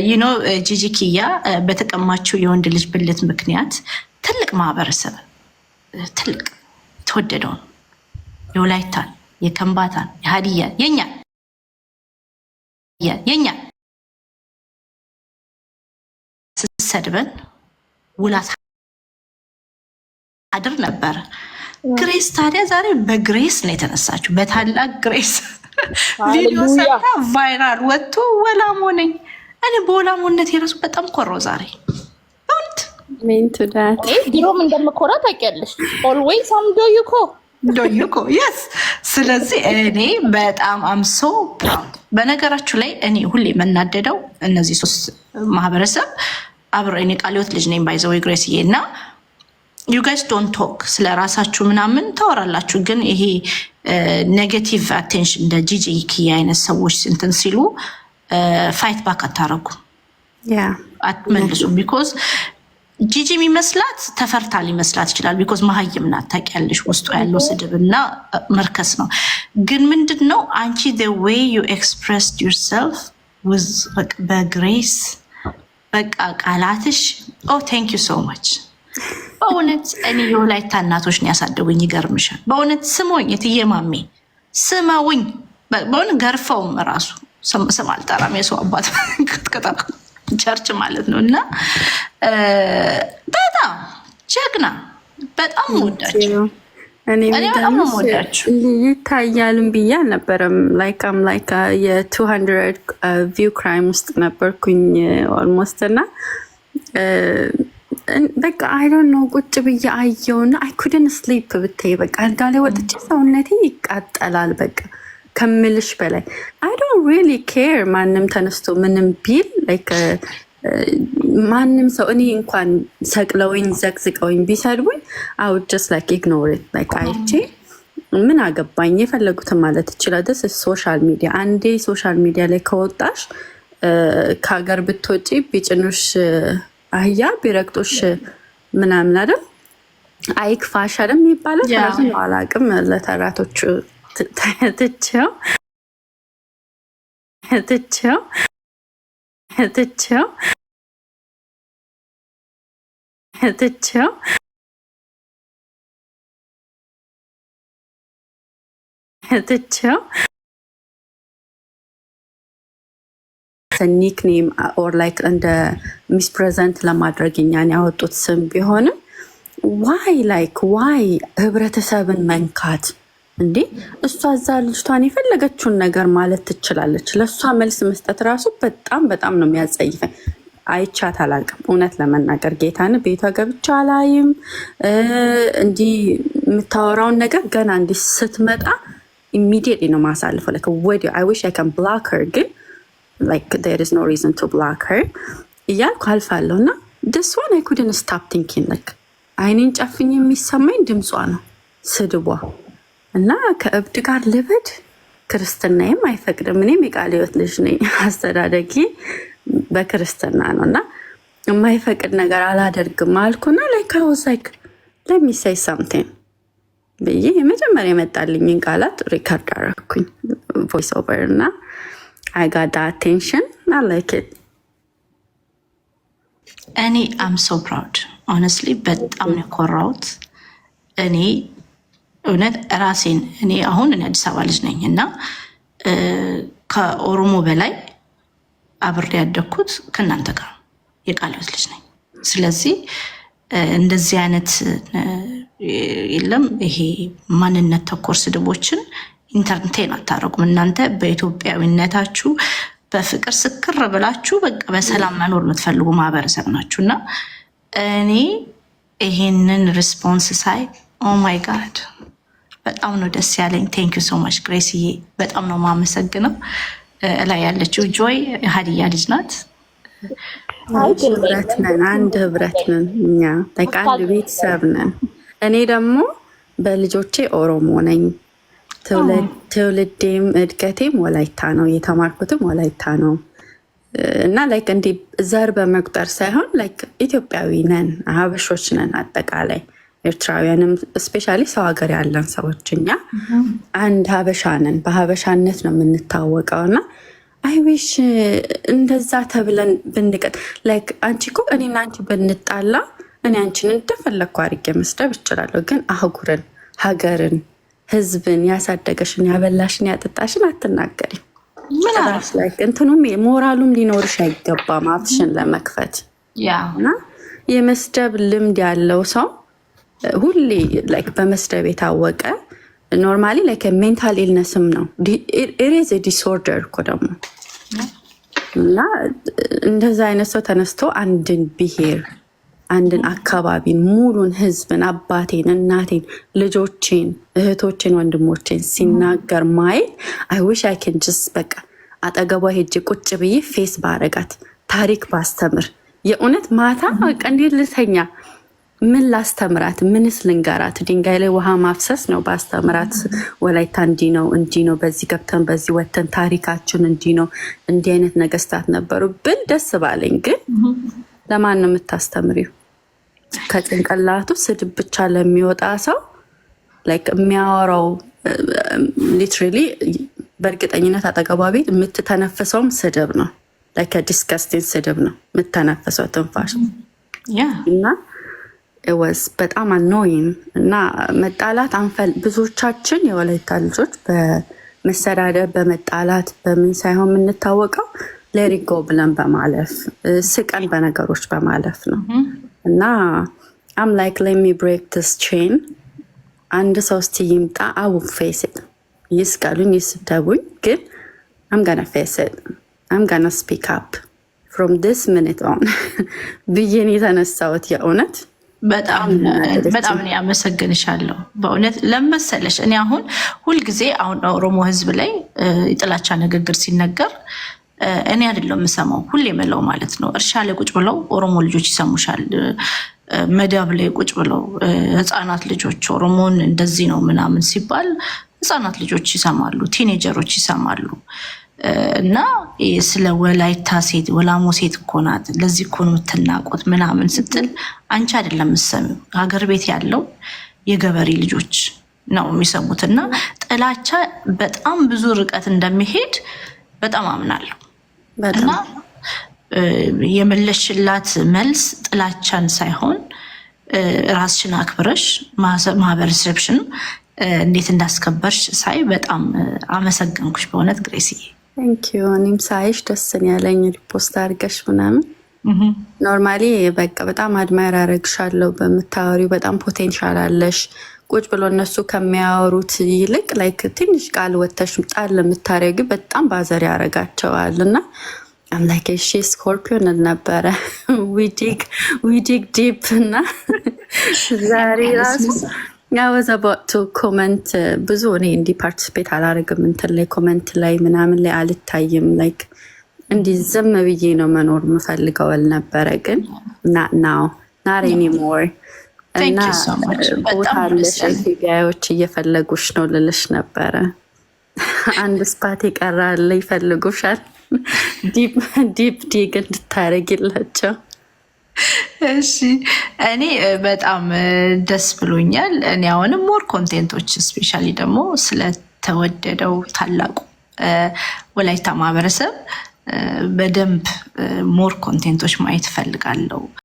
ዩኖ ጂጂ ኪያ በተቀማችው የወንድ ልጅ ብልት ምክንያት ትልቅ ማህበረሰብ ትልቅ ተወደደውን የወላይታን፣ የከምባታን፣ የሀዲያን የኛ ስትሰድበን ውላት አድር ነበረ። ግሬስ ታዲያ ዛሬ በግሬስ ነው የተነሳችው፣ በታላቅ ግሬስ ቪዲዮ ሰርታ ቫይራል ወጥቶ ወላሞ ነኝ እኔ በወላሞነት የራሱ በጣም ኮራው ዛሬ ድሮም እንደምኮራ ታውቂያለሽ። ኦልዌይስ አም ዶዩኮ የስ። ስለዚህ እኔ በጣም አምሶ ፕራውድ። በነገራችሁ ላይ እኔ ሁሌ የምናደደው እነዚህ ሶስት ማህበረሰብ አብረ እኔ ቃልዮት ልጅ ነኝ ባይዘወይ ግሬስዬ እና ዩ ጋይስ ዶንት ቶክ ስለ ራሳችሁ ምናምን ታወራላችሁ፣ ግን ይሄ ኔጌቲቭ አቴንሽን እንደ ጂጂ ኪያ አይነት ሰዎች እንትን ሲሉ ፋይት ባክ አታረጉም፣ አትመልሱም። ቢኮዝ ጂጂ የሚመስላት ተፈርታ ሊመስላት ይችላል። ቢኮዝ መሀይም ናት ታውቂያለሽ፣ ውስጡ ያለው ስድብ እና መርከስ ነው። ግን ምንድን ነው አንቺ the way you expressed yourself with በግሬስ በቃ ቃላትሽ ቴንክ ዩ ሶ ማች። በእውነት እኔ የወላይታ እናቶች ነው ያሳደጉኝ። ይገርምሻል። በእውነት ስሞኝ የትዬ ማሜ ስመውኝ በእውነት ገርፈውም ራሱ ስም አልጠራም የሰው አባት ቅጥቀጣ ቸርች ማለት ነው። እና በጣም ጀግና በጣም ወዳቸው እኔ በጣም ወዳቸው ይታያልም ብዬ አልነበረም። ላይካም ላይካ የ200 ቪው ክራይም ውስጥ ነበርኩኝ ኦልሞስት እና በቃ አይ ዶንት ኖ ቁጭ ብዬ አየውና አይ ኩድንት ስሊፕ ብታይ በቃ አልጋ ላይ ወጥቼ ሰውነቴ ይቃጠላል በቃ ከምልሽ በላይ አይ ዶንት ሪሊ ኬር ማንም ተነስቶ ምንም ቢል ላይክ ማንም ሰው እኔ እንኳን ሰቅለውኝ ዘቅዝቀውኝ ቢሰድቡኝ አይ ውድ ጀስት ላይክ ኢግኖር ኢት ላይክ አይቼ ምን አገባኝ የፈለጉትን ማለት ይችላል። ደስ ሶሻል ሚዲያ አንዴ ሶሻል ሚዲያ ላይ ከወጣሽ ከሀገር ብትወጪ ቢጭኑሽ አህያ ቢረግጦሽ ምናምን አይደል አይክፋሽ አይደል የሚባለው ራሱ አላውቅም ለተራቶቹ ትቼው ኒክኔም ኦር ላይክ እንደ ሚስ ፕሬዘንት ለማድረግ እኛን ያወጡት ስም ቢሆንም ዋይ ህብረተሰብን መንካት እንዴ? እሷ እዛ ልጅቷን የፈለገችውን ነገር ማለት ትችላለች። ለእሷ መልስ መስጠት ራሱ በጣም ነው የሚያጸይፈኝ። አይቻት አላውቅም እውነት ለመናገር ጌታን ቤቷ ገብቻ አላይም። እንዲህ የምታወራውን ነገር ገና እንዲህ ስትመጣ ኢሚዲየትሊ ነው ማሳልፈው። ላይክ ወዲያው አይ ዊሽ አይ ካን ብሎክ ሄር ግን like there is no reason to block her እያልኩ አልፋለሁ። እና this one I couldn't stop thinking like አይኔን ጨፍኝ የሚሰማኝ ድምጿ ነው ስድቧ። እና ከእብድ ጋር ልበድ ክርስትናዬም አይፈቅድም። እኔም የቃልዮት ልጅ ነኝ፣ አስተዳደጊ በክርስትና ነው እና የማይፈቅድ ነገር አላደርግም አልኩና like I was like let me say something ብዬ የመጀመሪያ የመጣልኝን ቃላት ሪካርድ አደረኩኝ ቮይስ ኦቨር እና I got the attention. I like it. እኔ I'm so proud. Honestly, በጣም ነው የኮራሁት። እኔ እውነት ራሴን እኔ አሁን አዲስ አበባ ልጅ ነኝ እና ከኦሮሞ በላይ አብሬ ያደግኩት ከእናንተ ጋር የቃልዮት ልጅ ነኝ። ስለዚህ እንደዚህ አይነት የለም ይሄ ማንነት ተኮር ስድቦችን ኢንተርቴን አታረጉም። እናንተ በኢትዮጵያዊነታችሁ በፍቅር ስክር ብላችሁ በቃ በሰላም መኖር የምትፈልጉ ማህበረሰብ ናችሁ እና እኔ ይሄንን ሪስፖንስ ሳይ ኦ ማይ ጋድ በጣም ነው ደስ ያለኝ። ቴንክ ዩ ሶ ማች ግሬስዬ፣ በጣም ነው ማመሰግነው። ላይ ያለችው ጆይ ሀዲያ ልጅ ናት። አንድ ህብረት ነን እኛ አንድ ቤተሰብ ነን። እኔ ደግሞ በልጆቼ ኦሮሞ ነኝ። ትውልዴም እድገቴም ወላይታ ነው፣ የተማርኩትም ወላይታ ነው እና ላይክ እንዲህ ዘር በመቁጠር ሳይሆን ላይክ ኢትዮጵያዊ ነን፣ ሀበሾች ነን። አጠቃላይ ኤርትራውያንም ስፔሻሊ ሰው ሀገር ያለን ሰዎች እኛ አንድ ሀበሻ ነን። በሀበሻነት ነው የምንታወቀው እና አይ ዊሽ እንደዛ ተብለን ብንቀጥ ላይክ አንቺ እኮ እኔና አንቺ ብንጣላ እኔ አንቺን እንደፈለግኩ አድርጌ መስደብ እችላለሁ። ግን አህጉርን፣ ሀገርን፣ ህዝብን ያሳደገሽን ያበላሽን ያጠጣሽን አትናገሪም። ራስ ላይ እንትኑም ሞራሉም ሊኖርሽ አይገባም አፍሽን ለመክፈት እና የመስደብ ልምድ ያለው ሰው ሁሌ ላይክ በመስደብ የታወቀ ኖርማሊ ላይክ ሜንታል ኢልነስም ነው። ኢሬዝ ዲስኦርደር እኮ ደግሞ እና እንደዛ አይነት ሰው ተነስቶ አንድን ብሄር አንድን አካባቢን ሙሉን ህዝብን አባቴን እናቴን ልጆቼን እህቶቼን ወንድሞቼን ሲናገር ማየት አይ ዊሽ አይ ካን ጀስት በቃ አጠገቧ ሄጄ ቁጭ ብዬ ፌስ ባረጋት ታሪክ ባስተምር የእውነት ማታ በቃ እንዴት ልተኛ ምን ላስተምራት ምንስ ልንገራት? ድንጋይ ላይ ውሃ ማፍሰስ ነው ባስተምራት። ወላይታ እንዲህ ነው በዚህ ገብተን በዚህ ወተን ታሪካችን እንዲህ ነው እንዲህ አይነት ነገስታት ነበሩ ብል ደስ ባለኝ። ግን ለማን ነው የምታስተምሪው? ከጭንቅላቱ ስድብ ብቻ ለሚወጣ ሰው ላይክ የሚያወራው ሊትራሊ በእርግጠኝነት አጠገቧ ቤት የምትተነፍሰውም ስድብ ነው። ላይክ ዲስከስቲንግ ስድብ ነው የምትተነፍሰው ትንፋሽ እና ወስ በጣም አኖይም እና መጣላት ብዙዎቻችን የወላይታ ልጆች በመሰዳደብ በመጣላት በምን ሳይሆን የምንታወቀው ሌሪጎ ብለን በማለፍ ስቀን በነገሮች በማለፍ ነው እና አም ላይክ ሌት ሚ ብሬክ ዲስ ቼን አንድ ሰው እስቲ ይምጣ አው ፌስ ኢት ይስቀሉኝ ይስደቡኝ ግን አም ጋና ፌስ ኢት አም ጋና ስፒክ አፕ ፍሮም ዲስ ሚኒት ኦን ብዬን የተነሳሁት የእውነት በጣም እኔ አመሰግንሻለሁ በእውነት ለመሰለሽ። እኔ አሁን ሁልጊዜ አሁን ኦሮሞ ህዝብ ላይ የጥላቻ ንግግር ሲነገር እኔ አይደለም የምሰማው ሁሌ የምለው ማለት ነው። እርሻ ላይ ቁጭ ብለው ኦሮሞ ልጆች ይሰሙሻል። መዳብ ላይ ቁጭ ብለው ህፃናት ልጆች ኦሮሞን እንደዚህ ነው ምናምን ሲባል ህፃናት ልጆች ይሰማሉ፣ ቲኔጀሮች ይሰማሉ። እና ስለ ወላይታ ሴት ወላሞ ሴት እኮ ናት ለዚህ እኮ ነው የምትናቆት ምናምን ስትል አንቺ አይደለም የምትሰሚው ሀገር ቤት ያለው የገበሬ ልጆች ነው የሚሰሙት። እና ጥላቻ በጣም ብዙ ርቀት እንደሚሄድ በጣም አምናለሁ። እና የመለሽላት መልስ ጥላቻን ሳይሆን ራስሽን አክብረሽ ማህበረሰብሽን እንዴት እንዳስከበርሽ ሳይ በጣም አመሰገንኩሽ በእውነት ግሬስዬ። ቴንኪዩ። እኔም ሳይሽ ደስን ያለኝ ሪፖስት አድርገሽ ምናምን ኖርማሊ በቃ በጣም አድማየር አደርግሻለሁ በምታወሪው በጣም ፖቴንሻል አለሽ። ቁጭ ብሎ እነሱ ከሚያወሩት ይልቅ ላይክ ትንሽ ቃል ወተሽ ጣል ለምታረጊ በጣም ባዘር ያደርጋቸዋል። እና አምላክ እሺ ስኮርፒዮን ነበረ ዊዲግ ዲፕ እና ዛሬ ራሱ ያወዛ ባቱ ኮመንት ብዙ እኔ እንዲህ ፓርቲስፔት አላደርግም እንትን ላይ ኮመንት ላይ ምናምን ላይ አልታይም። ላይክ እንዲህ ዝም ብዬ ነው መኖር የምፈልገው ነበረ ግን ናው ናት ኤኒሞር እና ቦታ አለሽ ጋዮች እየፈለጉሽ ነው ልልሽ ነበረ። አንድ ስፓት ይቀራል ይፈልጉሻል ዲፕ ዲግ እንድታረጊላቸው። እሺ እኔ በጣም ደስ ብሎኛል። እኔ አሁንም ሞር ኮንቴንቶች ስፔሻሊ ደግሞ ስለተወደደው ታላቁ ወላይታ ማህበረሰብ በደንብ ሞር ኮንቴንቶች ማየት እፈልጋለሁ።